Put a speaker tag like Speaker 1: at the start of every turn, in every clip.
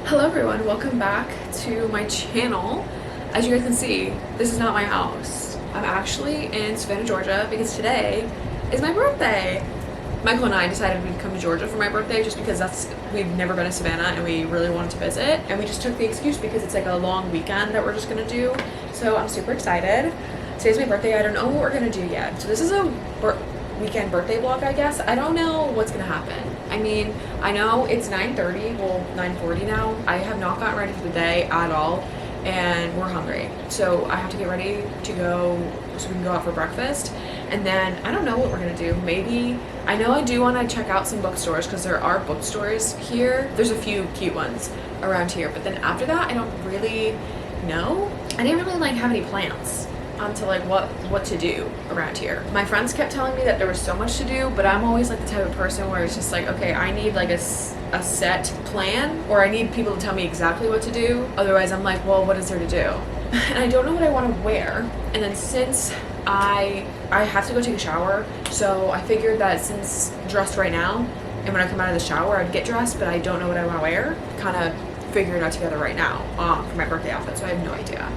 Speaker 1: Hello everyone, welcome back to my channel. As you guys can see, this is not my house. I'm actually in Savannah, Georgia because today is my birthday. Michael and I decided we'd come to Georgia for my birthday just because we've never been to Savannah and we really wanted to visit. And we just took the excuse because it's like a long weekend that we're just gonna do. So I'm super excited. Today's my birthday. I don't know what we're gonna do yet. So this is a weekend birthday vlog, I guess. I don't know what's gonna happen. I mean, I know it's 9:30, well 9:40 now. I have not gotten ready for the day at all and we're hungry. So I have to get ready to go so we can go out for breakfast. And then I don't know what we're gonna do. Maybe, I know I do wanna check out some bookstores because there are bookstores here. There's a few cute ones around here, but then after that, I don't really know. I didn't really have any plans onto what to do around here. My friends kept telling me that there was so much to do, but I'm always the type of person where it's just okay, I need a set plan, or I need people to tell me exactly what to do. Otherwise I'm well, what is there to do? And I don't know what I want to wear. And then since I have to go take a shower, so I figured that since dressed right now, and when I come out of the shower I'd get dressed, but I don't know what I want to wear. Kind of figure it out together right now for my birthday outfit, so I have no idea.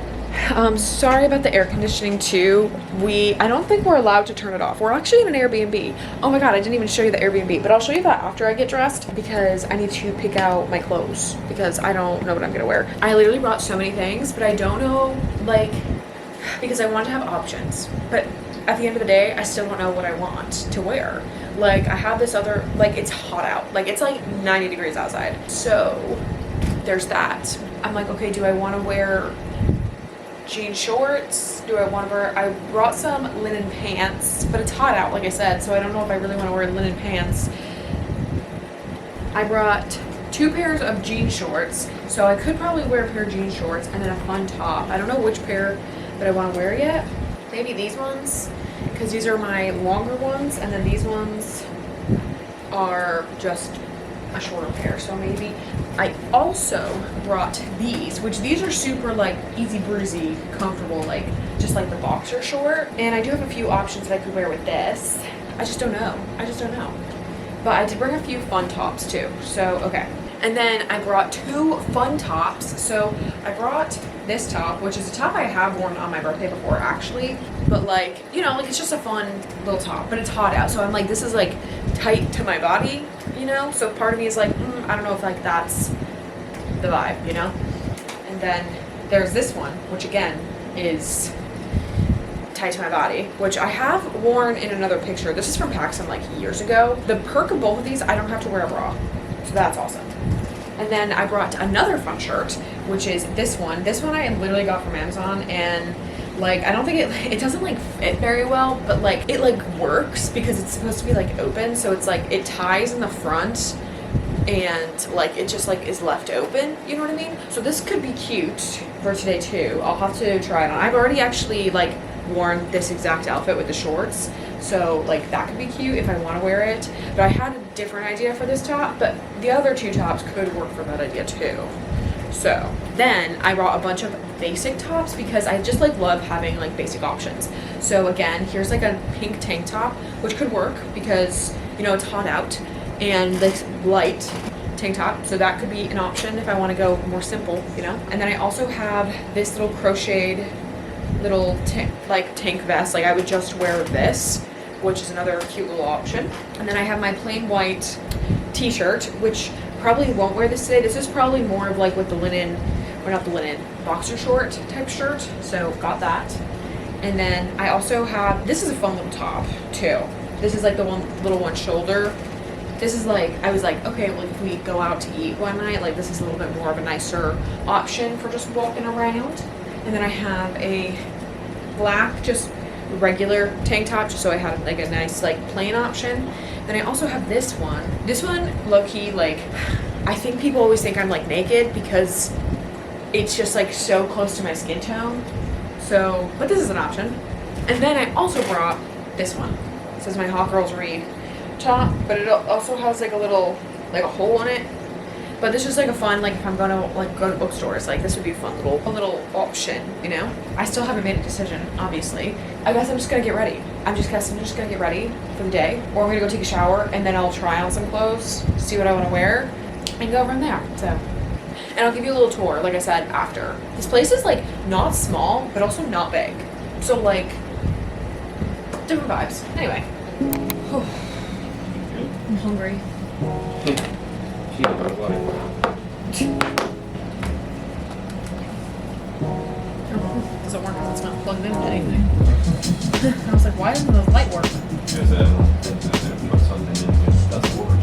Speaker 1: Sorry about the air conditioning too. I don't think we're allowed to turn it off. We're actually in an Airbnb. Oh my god, I didn't even show you the Airbnb, but I'll show you that after I get dressed because I need to pick out my clothes because I don't know what I'm gonna wear. I literally brought so many things, but I don't know, because I want to have options. But at the end of the day, I still don't know what I want to wear. I have this other, it's hot out. It's 90 degrees outside. So there's that. I'm okay, do I want to wear jean shorts? Do I want to wear, I brought some linen pants, but it's hot out like I said, so I don't know if I really want to wear linen pants. I brought 2 pairs of jean shorts, so I could probably wear a pair of jean shorts and then a fun top. I don't know which pair that I want to wear yet. Maybe these ones, because these are my longer ones, and then these ones are just a shorter pair, so maybe. I also brought these, which these are super easy breezy, comfortable, just the boxer short. And I do have a few options that I could wear with this. I just don't know. But I did bring a few fun tops too, so okay. And then I brought 2 fun tops. So I brought this top, which is a top I have worn on my birthday before actually, but it's just a fun little top, but it's hot out, so I'm this is tight to my body, so part of me is I don't know if that's the vibe, And then there's this one, which again is tight to my body, which I have worn in another picture. This is from PacSun years ago. The perk of both of these, I don't have to wear a bra, so that's awesome. And then I brought another fun shirt, which is this one. This one I literally got from Amazon, and I don't think it doesn't fit very well, but it works because it's supposed to be open, so it's it ties in the front and it just is left open, you know what I mean? So this could be cute for today too. I'll have to try it on. I've already actually worn this exact outfit with the shorts, so that could be cute if I want to wear it. But I had a different idea for this top, but the other 2 tops could work for that idea too. So then I brought a bunch of basic tops because I just love having basic options. So again, here's a pink tank top, which could work because it's hot out, and this light tank top, so that could be an option if I want to go more simple, And then I also have this little crocheted little tank vest. I would just wear this, which is another cute little option. And then I have my plain white t-shirt, which probably won't wear this today. This is probably more of with the linen, or not the linen, boxer short type shirt, so got that. And then I also have, this is a fun little top too. This is the little one shoulder. This is I was okay, well, if we go out to eat one night, this is a little bit more of a nicer option for just walking around. And then I have a black, just regular tank top, just so I have a nice plain option. Then I also have this one. This one, low-key, I think people always think I'm naked because it's just so close to my skin tone. So, but this is an option. And then I also brought this one. It says my Hot Girls Read top, but it also has a little, a hole in it. But this is a fun, if I'm gonna go to bookstores, this would be a fun little option, I still haven't made a decision, obviously. I guess I'm just gonna get ready. I'm just gonna get ready for the day, or I'm gonna go take a shower and then I'll try on some clothes, see what I want to wear, and go from there. So And I'll give you a little tour, like I said, after. This place is like not small, but also not big. So like, different vibes. Anyway. I'm hungry. Doesn't work because it's not plugged into anything. I was like, why doesn't the light work?
Speaker 2: Because put something in which doesn't work.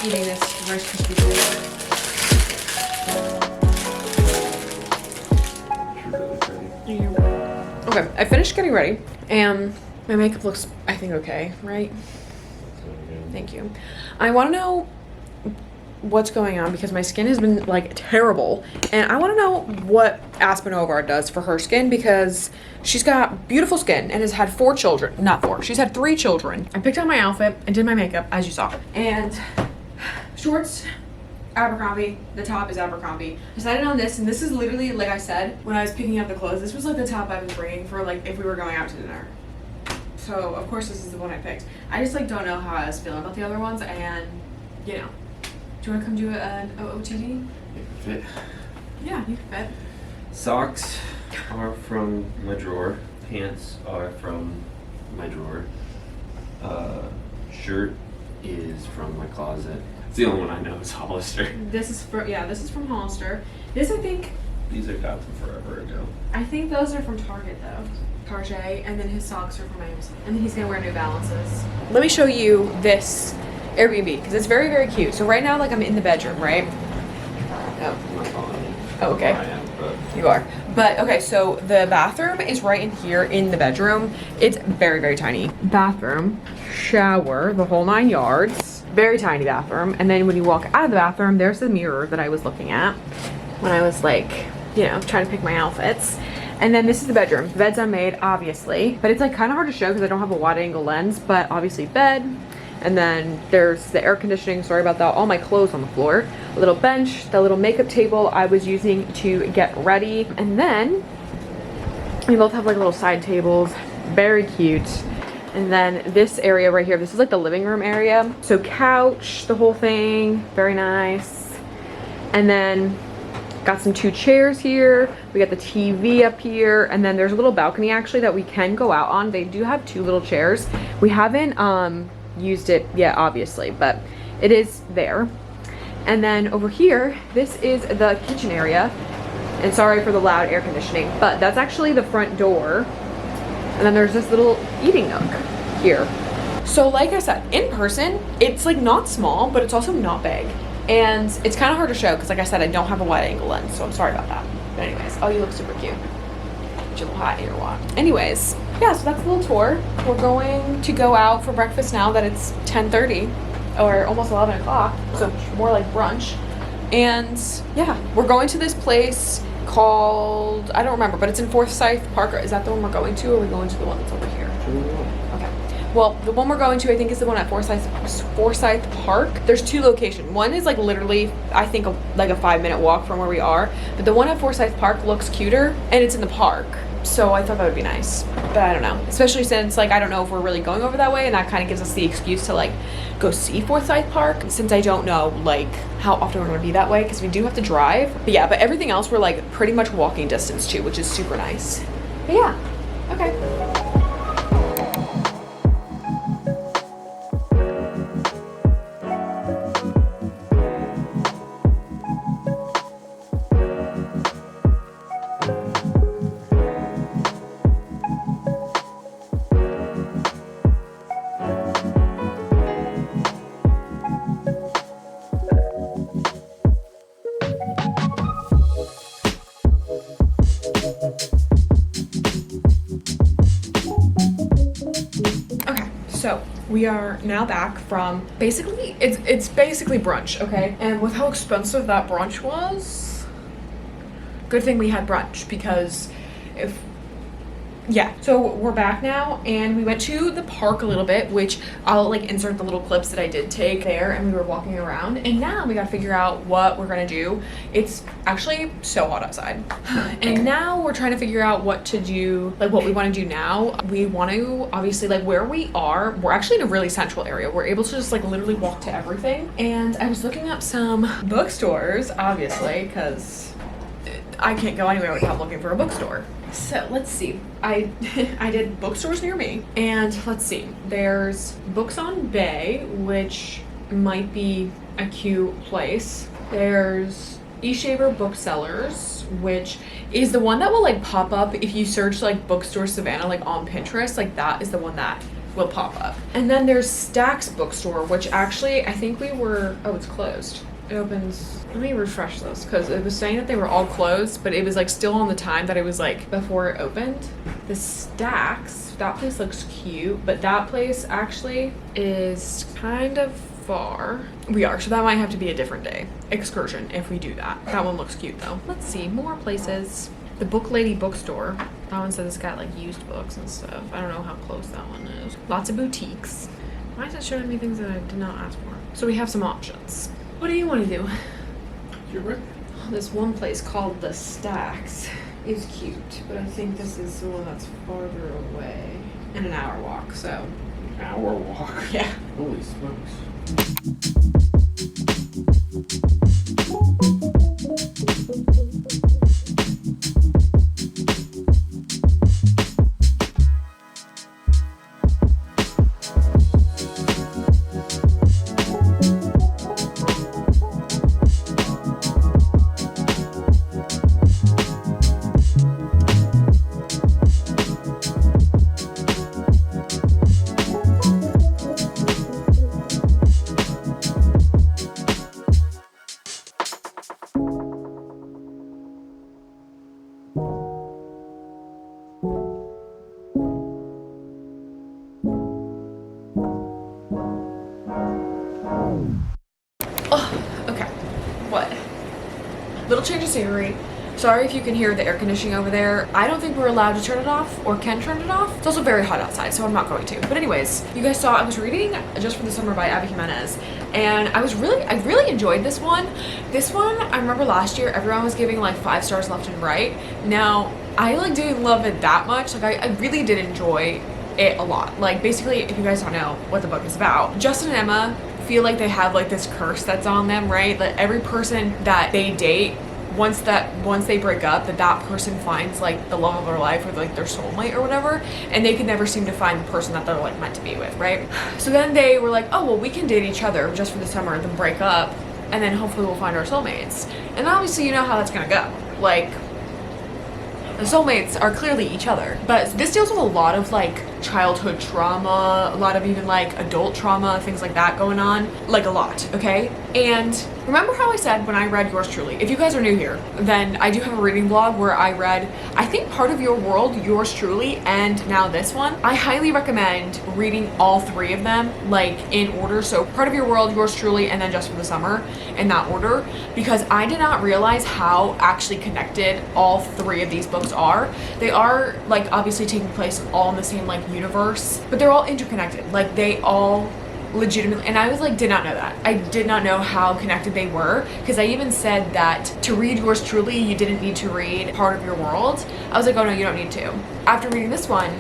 Speaker 1: Eating this Rice Krispie treat. Okay, I finished getting ready, and my makeup looks, I think, okay, right? Thank you. I want to know what's going on because my skin has been like terrible, and I want to know what Aspen Ovard does for her skin because she's got beautiful skin and has had 4 children. Not 4, she's had 3 children. I picked out my outfit and did my makeup as you saw, and shorts, Abercrombie, the top is Abercrombie. Decided on this, and this is literally, like I said, when I was picking out the clothes, this was like the top I was bringing for like if we were going out to dinner. So of course this is the one I picked. I just like don't know how I was feeling about the other ones, and you know. Do you want to come do an OOTD?
Speaker 2: Fit.
Speaker 1: Yeah, you can fit.
Speaker 2: Socks are from my drawer. Pants are from my drawer. Shirt is from my closet. It's the only one I know is Hollister.
Speaker 1: This is from Hollister. This I think.
Speaker 2: These I got from forever ago.
Speaker 1: I think those are from Target though. Target, and then his socks are from Amazon. And then he's gonna wear New Balances. Let me show you this Airbnb because it's very, very cute. So right now, like I'm in the bedroom, right? Oh.
Speaker 2: I'm not following you.
Speaker 1: Oh, okay.
Speaker 2: I am, but
Speaker 1: You are. But okay, so the bathroom is right in here in the bedroom. It's very, very tiny. Bathroom, shower, the whole 9 yards. Very tiny bathroom. And then when you walk out of the bathroom, there's the mirror that I was looking at when I was like, you know, trying to pick my outfits. And then this is the bedroom. The bed's unmade, obviously. But it's like kind of hard to show because I don't have a wide angle lens, but obviously bed. And then there's the air conditioning, sorry about that, all my clothes on the floor. A little bench, the little makeup table I was using to get ready. And then we both have like little side tables, very cute. And then this area right here, this is like the living room area. So couch, the whole thing, very nice. And then got some 2 chairs here. We got the TV up here. And then there's a little balcony actually that we can go out on. They do have 2 little chairs. We haven't used it yet, obviously, but it is there. And then over here, this is the kitchen area. And sorry for the loud air conditioning, but that's actually the front door. And then there's this little eating nook here. So like I said, in person, it's like not small, but it's also not big. And it's kind of hard to show because like I said, I don't have a wide angle lens, so I'm sorry about that. But anyways, oh, you look super cute. Get your little hot ear walk. Anyways, yeah, so that's a little tour. We're going to go out for breakfast now that it's 10:30 or almost 11 o'clock, so more like brunch. And yeah, we're going to this place called, I don't remember, but it's in Forsyth Park. Is that the one we're going to, or are we going to the one that's over here? Okay. Well, the one we're going to, I think, is the one at Forsyth Park. There's 2 locations. One is like literally, I think, like a 5-minute walk from where we are. But the one at Forsyth Park looks cuter, and it's in the park. So I thought that would be nice. But I don't know. Especially since, like, I don't know if we're really going over that way, and that kind of gives us the excuse to, like, go see Forsyth Park. Since I don't know, like, how often we're going to be that way, because we do have to drive. But yeah, but everything else we're, like, pretty much walking distance to, which is super nice. But yeah. Okay. Okay, so we are now back from basically, it's basically brunch, okay? And with how expensive that brunch was, good thing we had brunch, because so we're back now, and we went to the park a little bit, which I'll like insert the little clips that I did take there, and we were walking around, and now we gotta figure out what we're gonna do. It's actually so hot outside, and now we're trying to figure out what to do, like what we want to do now. We want to, obviously, like where we are, we're actually in a really central area. We're able to just like literally walk to everything, and I was looking up some bookstores, obviously, because I can't go anywhere without looking for a bookstore. So let's see. I did bookstores near me, and let's see. There's Books on Bay, which might be a cute place. There's eShaver Booksellers, which is the one that will like pop up if you search like bookstore Savannah like on Pinterest. Like that is the one that will pop up. And then there's Stack's Bookstore, which actually I think we were, oh, it's closed. It opens, let me refresh this, because it was saying that they were all closed, but it was like still on the time that it was like before it opened. The Stacks, that place looks cute, but that place actually is kind of far. So that might have to be a different day excursion if we do that. That one looks cute though. Let's see, more places. The Book Lady Bookstore, that one says it's got like used books and stuff. I don't know how close that one is. Lots of boutiques. Why is it showing me things that I did not ask for? So we have some options. What do you want to do?
Speaker 2: You're right.
Speaker 1: This one place called the Stacks is cute, but I think this is the one that's farther away. And an hour walk, so.
Speaker 2: Hour walk?
Speaker 1: Yeah.
Speaker 2: Holy smokes. Little change of scenery. Sorry if you can hear the air conditioning over there. I don't think we're allowed to turn it off or can turn it off. It's also very hot outside, so I'm not going to. But anyways, you guys saw I was reading Just for the Summer by Abby Jimenez, and I really enjoyed this one. This one, I remember last year everyone was giving like 5 stars left and right. Now, I like didn't love it that much. Like I really did enjoy it a lot. Like basically, if you guys don't know what the book is about, Justin and Emma feel like they have like this curse that's on them, right? That every person that they date, once they break up, that person finds like the love of their life or like their soulmate or whatever, and they can never seem to find the person that they're like meant to be with, right? So then they were like, oh well, we can date each other just for the summer, then break up, and then hopefully we'll find our soulmates. And obviously you know how that's gonna go. Like, the soulmates are clearly each other. But this deals with a lot of like childhood trauma, a lot of even like adult trauma, things like that going on. Like a lot, okay? And remember how I said when I read Yours Truly, if you guys are new here, then I do have a reading blog where I read, I think Part of Your World, Yours Truly, and now this one. I highly recommend reading all 3 of them like in order. So Part of Your World, Yours Truly, and then Just for the Summer in that order, because I did not realize how actually connected all 3 of these books are. They are like obviously taking place all in the same like universe, but they're all interconnected. Like they all legitimately, and I was like, did not know that. I did not know how connected they were, because I even said that to read Yours Truly, you didn't need to read Part of Your World. I was like, oh no, you don't need to. After reading this one,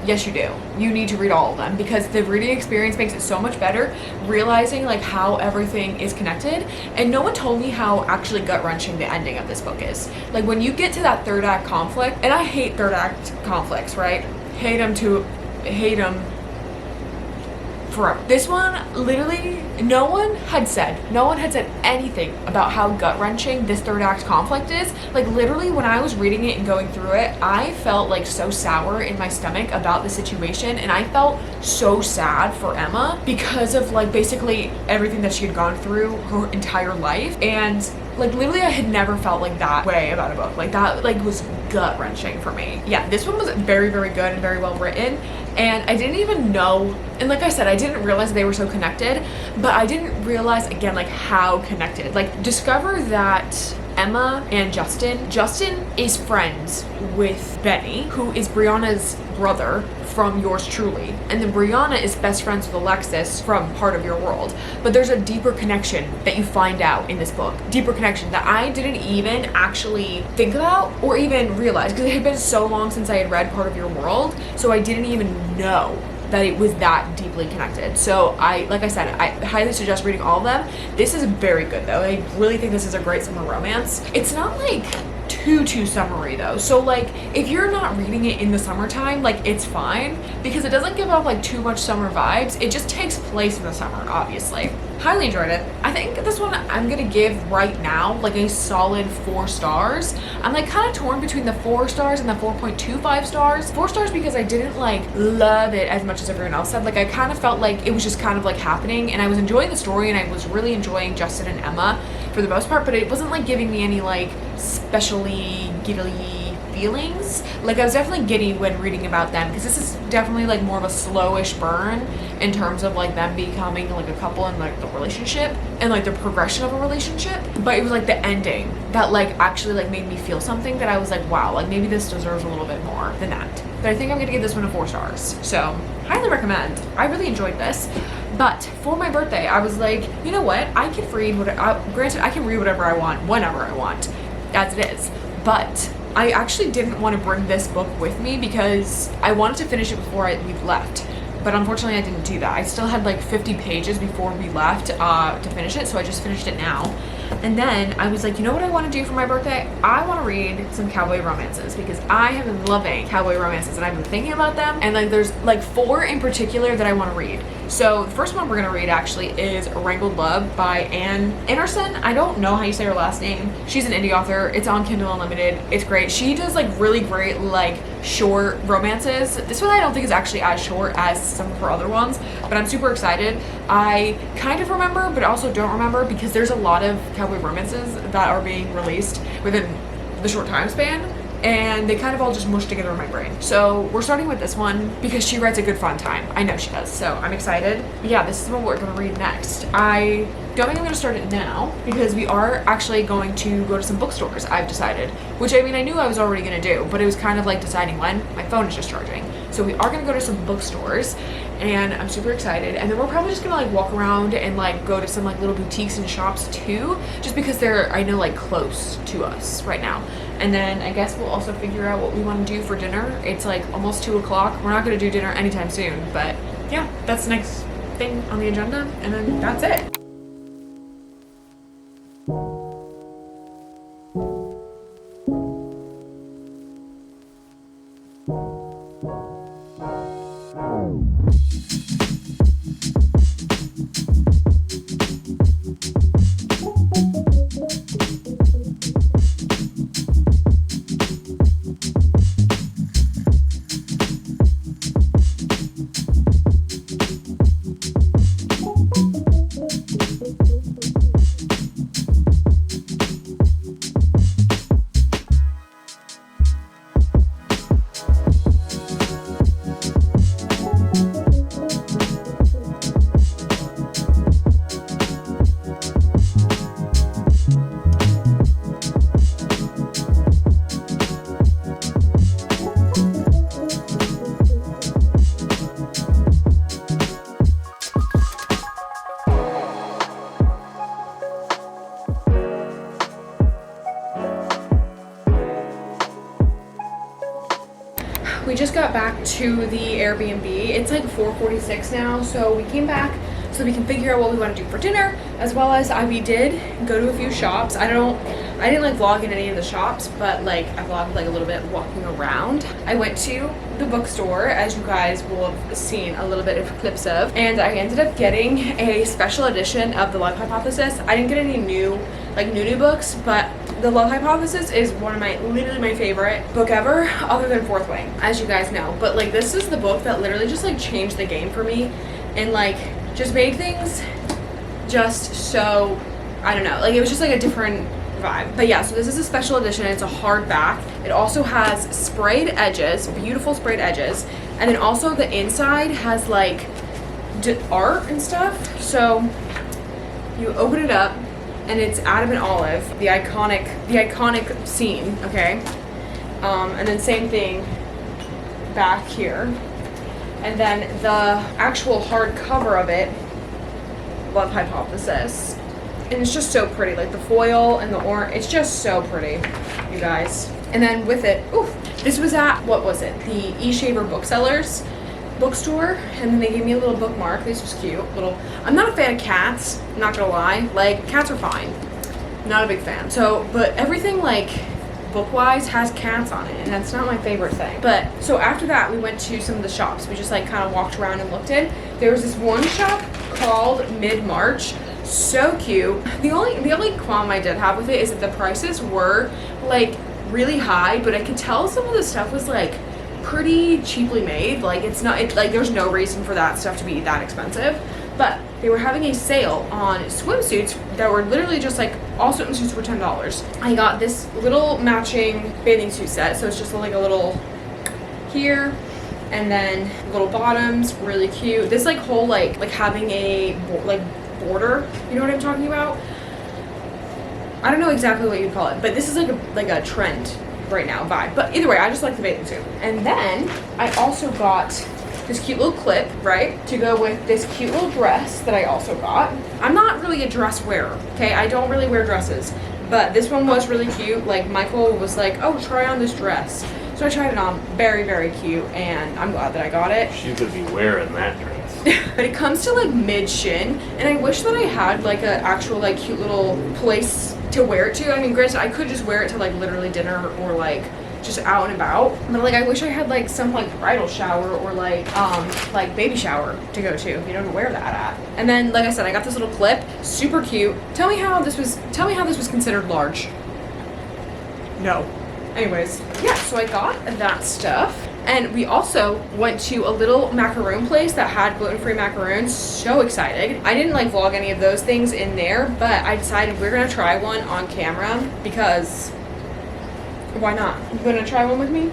Speaker 2: yes you do. You need to read all of them, because the reading experience makes it so much better, realizing like how everything is connected. And no one told me how actually gut-wrenching the ending of this book is. Like when you get to that 3rd act conflict, and I hate 3rd act conflicts, right? Hate them forever. This one, literally, no one had said anything about how gut-wrenching this 3rd act conflict is. Like literally when I was reading it and going through it, I felt like so sour in my stomach about the situation, and I felt so sad for Emma because of like basically everything that she had gone through her entire life. And Like literally I had never felt like that way about a book. Like that like was gut-wrenching for me. Yeah, this one was very, very good and very well written. And I didn't even know, and like I said, I didn't realize they were so connected, but I didn't realize again like how connected. Like discover that Emma and Justin is friends with Benny, who is Brianna's brother from Yours Truly. And then Brianna is best friends with Alexis from Part of Your World. But there's a deeper connection that you find out in this book. Deeper connection that I didn't even actually think about or even realize, because it had been so long since I had read Part of Your World, so I didn't even know that it was that deeply connected. So like I said, I highly suggest reading all of them. This is very good though. I really think this is a great summer romance. It's not like too summery though. So like if you're not reading it in the summertime, like it's fine because it doesn't give off like too much summer vibes. It just takes place in the summer, obviously. Highly enjoyed it. I think this one I'm gonna give right now like a solid 4 stars. I'm like kind of torn between the 4 stars and the 4.25 stars. 4 stars because I didn't like love it as much as everyone else said. Like I kind of felt like it was just kind of like happening and I was enjoying the story and I was really enjoying Justin and Emma for the most part, but it wasn't like giving me any like specially giddily feelings. Like I was definitely giddy when reading about them because this is definitely like more of a slowish burn in terms of like them becoming like a couple and like the relationship and like the progression of a relationship. But it was like the ending that like actually like made me feel something that I was like, wow, like maybe this deserves a little bit more than that. But I think I'm gonna give this one a 4 stars. So highly recommend. I really enjoyed this. But for my birthday, I was like, you know what? I can read granted, I can read whatever I want, whenever I want, as it is. But I actually didn't want to bring this book with me because I wanted to finish it before we left. But unfortunately, I didn't do that. I still had like 50 pages before we left to finish it, so I just finished it now. And then I was like, you know what I want to do for my birthday? I want to read some cowboy romances because I have been loving cowboy romances and I've been thinking about them. And like there's like 4 in particular that I want to read. So the first one we're going to read actually is Wrangled Love by Anne Anderson. I don't know how you say her last name. She's an indie author. It's on Kindle Unlimited. It's great. She does like really great like short romances. This one I don't think is actually as short as some of her other ones, but I'm super excited. I kind of remember, but also don't remember because there's a lot of cowboy romances that are being released within the short time span. And they kind of all just mush together in my brain. So we're starting with this one because she writes a good fun time. I know she does, so I'm excited. But yeah, this is what we're gonna read next. I don't think I'm gonna start it now because we are actually going to go to some bookstores, I've decided. Which I mean, I knew I was already gonna do, but it was kind of like deciding when. My phone is just charging. So we are gonna go to some bookstores and I'm super excited. And then we're probably just gonna like walk around and like go to some like little boutiques and shops too, just because they're, I know, like close to us right now. And then I guess we'll also figure out what we want to do for dinner. It's like almost 2 o'clock. We're not going to do dinner anytime soon, but yeah, that's the next thing on the agenda. And then that's it. We just got back to the Airbnb. It's like 4:46 now, so we came back so we can figure out what we want to do for dinner, as well as we did go to a few shops. I didn't like vlog in any of the shops, but like I vlogged like a little bit walking around. I went to the bookstore, as you guys will have seen a little bit of clips of, and I ended up getting a special edition of The Love Hypothesis. I didn't get any new books, but The Love Hypothesis is one of literally my favorite book ever, other than Fourth Wing, as you guys know. But like this is the book that literally just like changed the game for me and like just made things just so, I don't know, like it was just like a different vibe. But yeah, so this is a special edition. It's a hardback. It also has sprayed edges, beautiful sprayed edges. And then also the inside has like art and stuff. So you open it up and it's Adam and Olive, the iconic scene, okay? And then same thing back here. And then the actual hard cover of it, Love Hypothesis. And it's just so pretty, like the foil and the orange, it's just so pretty, you guys. And then with it, ooh, this was at, what was it? The E-Shaver Booksellers bookstore, and then they gave me a little bookmark. This was cute. I'm not a fan of cats, not gonna lie. Like, cats are fine. Not a big fan. So, but everything like book-wise has cats on it, and that's not my favorite thing. But so after that, we went to some of the shops. We just like kind of walked around and looked in. There was this one shop called Mid-March. So cute. The only qualm I did have with it is that the prices were like really high, but I could tell some of the stuff was like pretty cheaply made. Like like there's no reason for that stuff to be that expensive. But they were having a sale on swimsuits that were literally just like, all swimsuits were $10. I got this little matching bathing suit set, so it's just like a little here, and then little bottoms, really cute. This like whole like having a border, you know what I'm talking about? I don't know exactly what you'd call it, but this is like a trend right now vibe. But either way, I just like the bathing suit. And then I also got this cute little clip, right, to go with this cute little dress that I also got. I'm not really a dress wearer, okay? I don't really wear dresses, but this one was really cute. Like, Michael was like, oh, try on this dress. So I tried it on, very, very cute, and I'm glad that I got it.
Speaker 3: She could be wearing that dress.
Speaker 2: But it comes to like mid-shin, and I wish that I had like an actual like cute little place to wear it to. I mean, granted, I could just wear it to like literally dinner or like just out and about, but like I wish I had like some like bridal shower or like baby shower to go to, you know, to wear that at. And then like I said, I got this little clip, super cute. Tell me how this was considered large. No. Anyways, yeah, so I got that stuff. And we also went to a little macaroon place that had gluten-free macaroons. So excited. I didn't like vlog any of those things in there, but I decided we're gonna try one on camera because why not? You gonna try one with me?
Speaker 3: We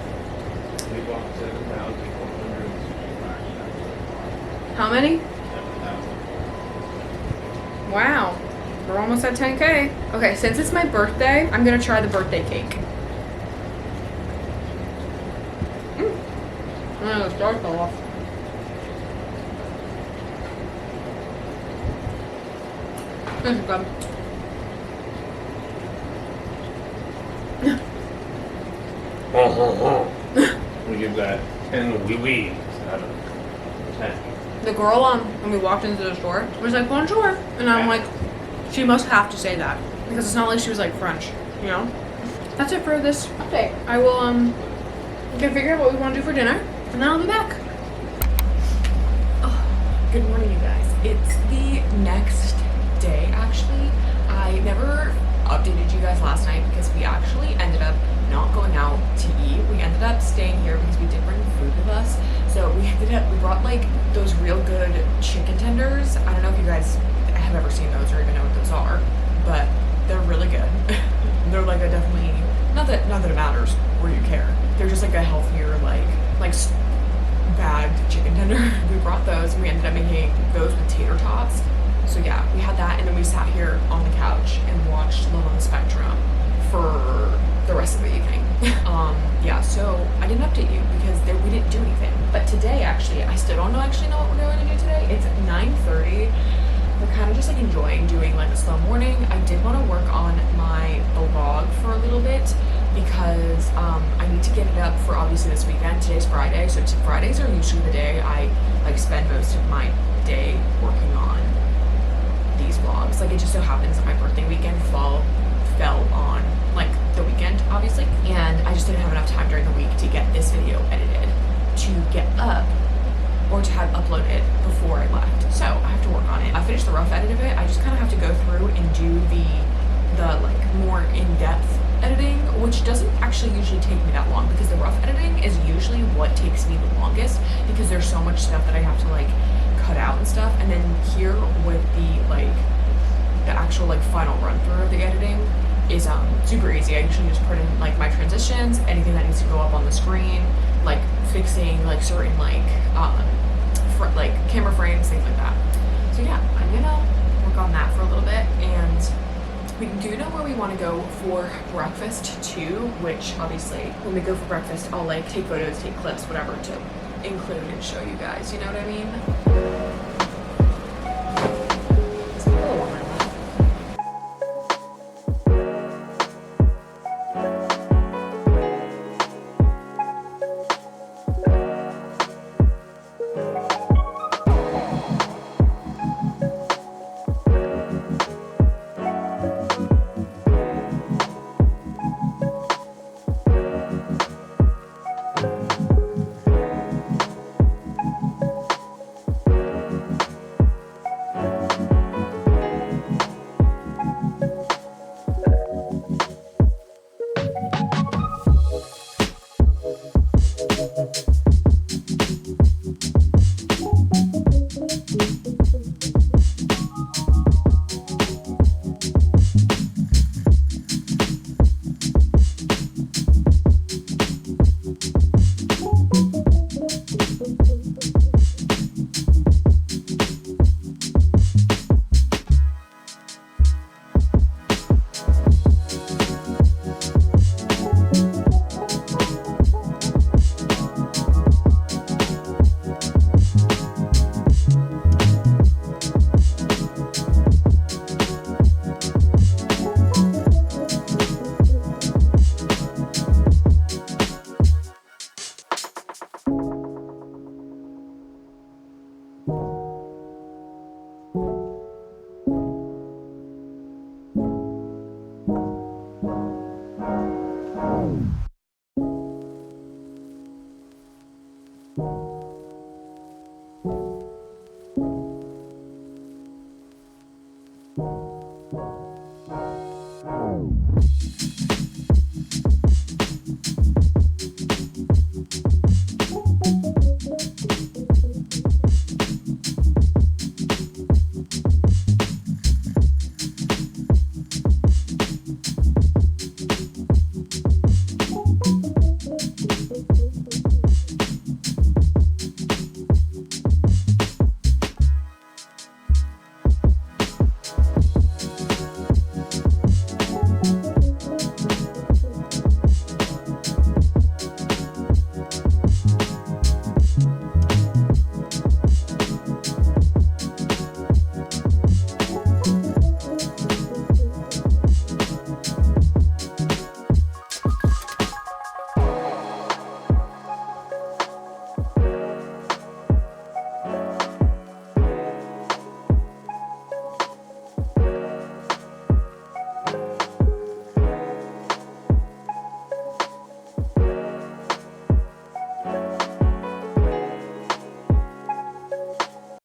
Speaker 3: bought 7,100.
Speaker 2: How many?
Speaker 3: 7,000.
Speaker 2: Wow. We're almost at 10K. Okay, since it's my birthday, I'm gonna try the birthday cake. I'm gonna start off. This is good.
Speaker 3: We give that 10 wee-wees out of 10.
Speaker 2: The girl when we walked into the store was like, bonjour. And I'm like, she must have to say that. Because it's not like she was like French, you know? That's it for this update. I will, we can figure out what we want to do for dinner, and then I'll be back. Oh, good morning, you guys. It's the next day, actually. I never updated you guys last night because we actually ended up not going out to eat. We ended up staying here because we did bring food with us. So we brought like those real good chicken tenders. I don't know if you guys have ever seen those or even know what those are, but they're really good. They're like a definitely, not that it matters where you care. They're just like a healthier, like bagged chicken tender. We brought those and we ended up making those with tater tots. So yeah, we had that, and then we sat here on the couch and watched Love on the Spectrum for the rest of the evening. Yeah, so I didn't update you because we didn't do anything. But today, actually, I still don't know what we're going to do today. It's 9:30. We're kind of just like enjoying doing like a slow morning. I did want to work on my blog for a little bit because I need to get it up for obviously this weekend. Today's Friday, so Fridays are usually the day I like spend most of my day working on these vlogs. Like, it just so happens that my birthday weekend fell on like the weekend, obviously, and I just didn't have enough time during the week to get this video edited to get up or to have uploaded before I left. So I have to work on it. I finished the rough edit of it. I just kind of have to go through and do the like more in-depth editing, which doesn't actually usually take me that long because the rough editing is usually what takes me the longest because there's so much stuff that I have to like cut out and stuff. And then here with the actual like final run through of the editing, is super easy. I usually just put in like my transitions, anything that needs to go up on the screen, like fixing like certain like like camera frames, things like that. So yeah, I'm gonna work on that for a little bit, and we do know where we want to go for breakfast too, which obviously when we go for breakfast, I'll like take photos, take clips, whatever to include and show you guys, you know what I mean? It's a little warmer than that.